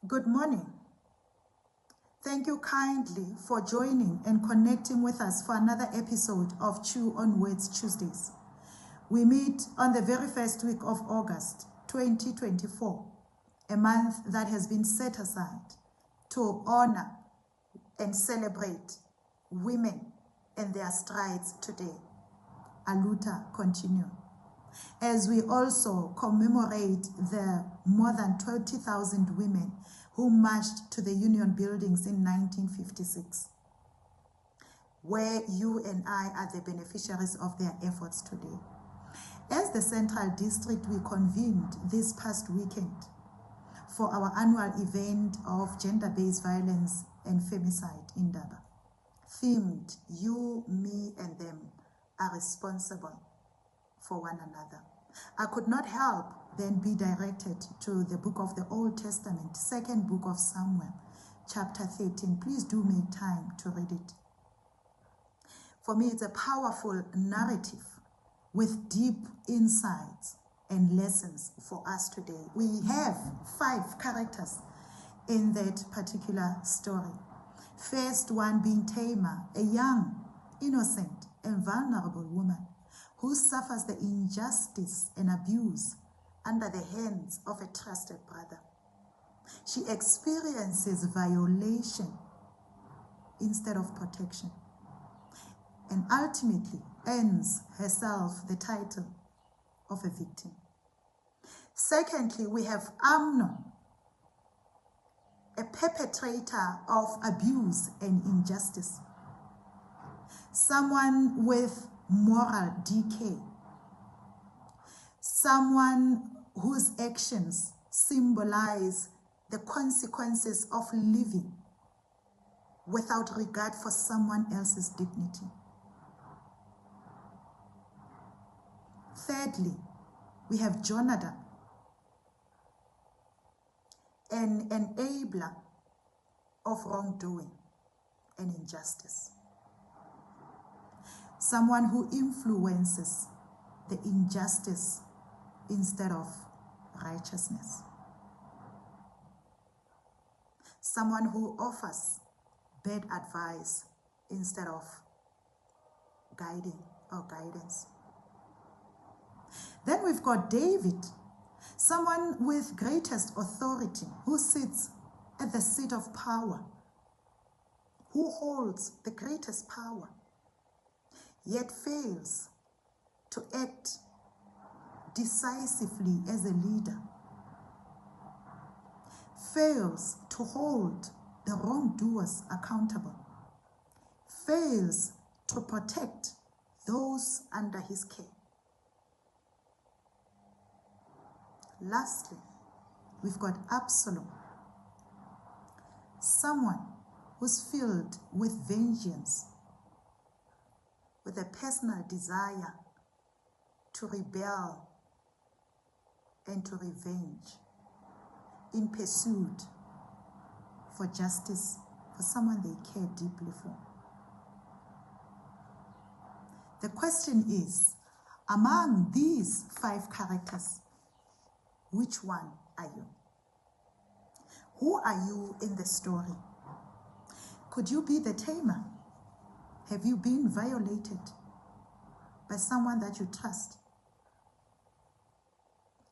Good morning. Thank you kindly for joining and connecting with us for another episode of Chew on Words Tuesdays. We meet on the very first week of August 2024, a month that has been set aside to honor and celebrate women and their strides today. Aluta continue. As we also commemorate the more than 20,000 women who marched to the Union buildings in 1956, where you and I are the beneficiaries of their efforts today. As the Central District, we convened this past weekend for our annual event of gender-based violence and femicide in Daba, themed "You, Me, and Them are responsible for one another." I could not help then be directed to the book of the Old Testament, second book of Samuel, chapter 13. Please do make time to read it. For me, it's a powerful narrative with deep insights and lessons for us today. We have 5 characters in that particular story. First one being Tamar, a young, innocent, and vulnerable woman who suffers the injustice and abuse under the hands of a trusted brother. She experiences violation instead of protection, and ultimately earns herself the title of a victim. Secondly, we have Amnon, a perpetrator of abuse and injustice, someone with moral decay, someone whose actions symbolize the consequences of living without regard for someone else's dignity. Thirdly, we have Jonadab, an enabler of wrongdoing and injustice, someone who influences the injustice instead of righteousness, someone who offers bad advice instead of guiding or guidance. Then we've got David, someone with greatest authority, who sits at the seat of power, who holds the greatest power, yet fails to act decisively as a leader, fails to hold the wrongdoers accountable, fails to protect those under his care. Lastly, we've got Absalom, someone who's filled with vengeance, with a personal desire to rebel and to revenge in pursuit for justice for someone they care deeply for. The question is, among these 5 characters, which one are you? Who are you in the story? Could you be the Tamar? Have you been violated by someone that you trust?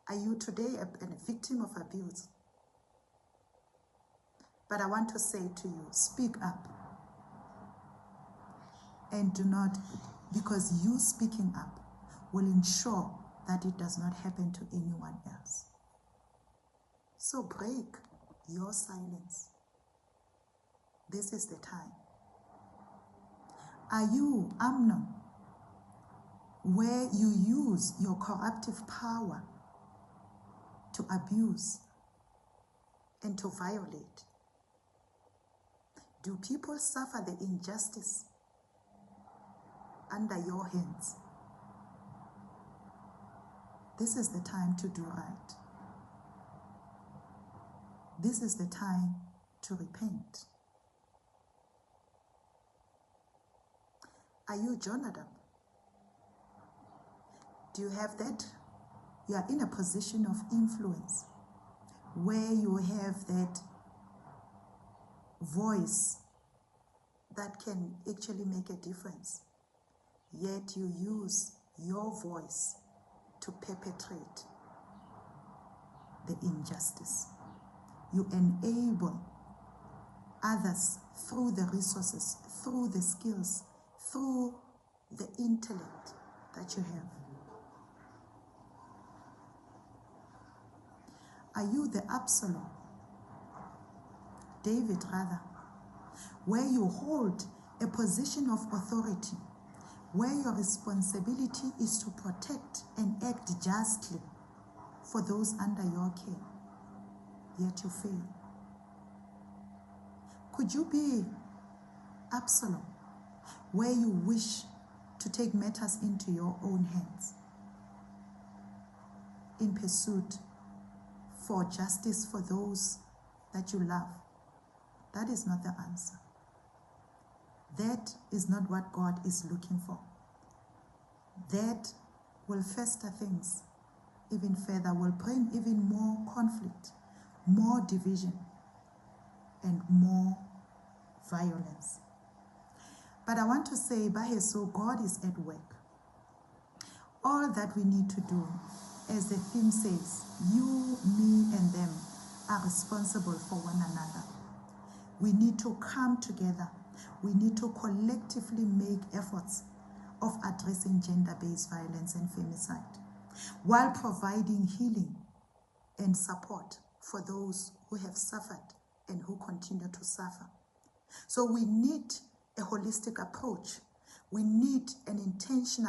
Are you today a victim of abuse? But I want to say to you, speak up. And do not, because you speaking up will ensure that it does not happen to anyone else. So break your silence. This is the time. Are you Amnon, where you use your corruptive power to abuse and to violate? Do people suffer the injustice under your hands? This is the time to do right. This is the time to repent. Are you Jonadab? Do you have that? You are in a position of influence where you have that voice that can actually make a difference, yet you use your voice to perpetrate the injustice. You enable others through the resources, through the skills, through the intellect that you have. Are you the Absalom, David rather, where you hold a position of authority, where your responsibility is to protect and act justly for those under your care, yet you fail? Could you be Absalom, where you wish to take matters into your own hands in pursuit for justice for those that you love? That is not the answer. That is not what God is looking for. That will fester things even further, will bring even more conflict, more division, and more violence. But I want to say, Baheso, God is at work. All that we need to do, as the theme says, you, me, and them are responsible for one another. We need to come together. We need to collectively make efforts of addressing gender-based violence and femicide, while providing healing and support for those who have suffered and who continue to suffer. So we need a holistic approach. We need an intentional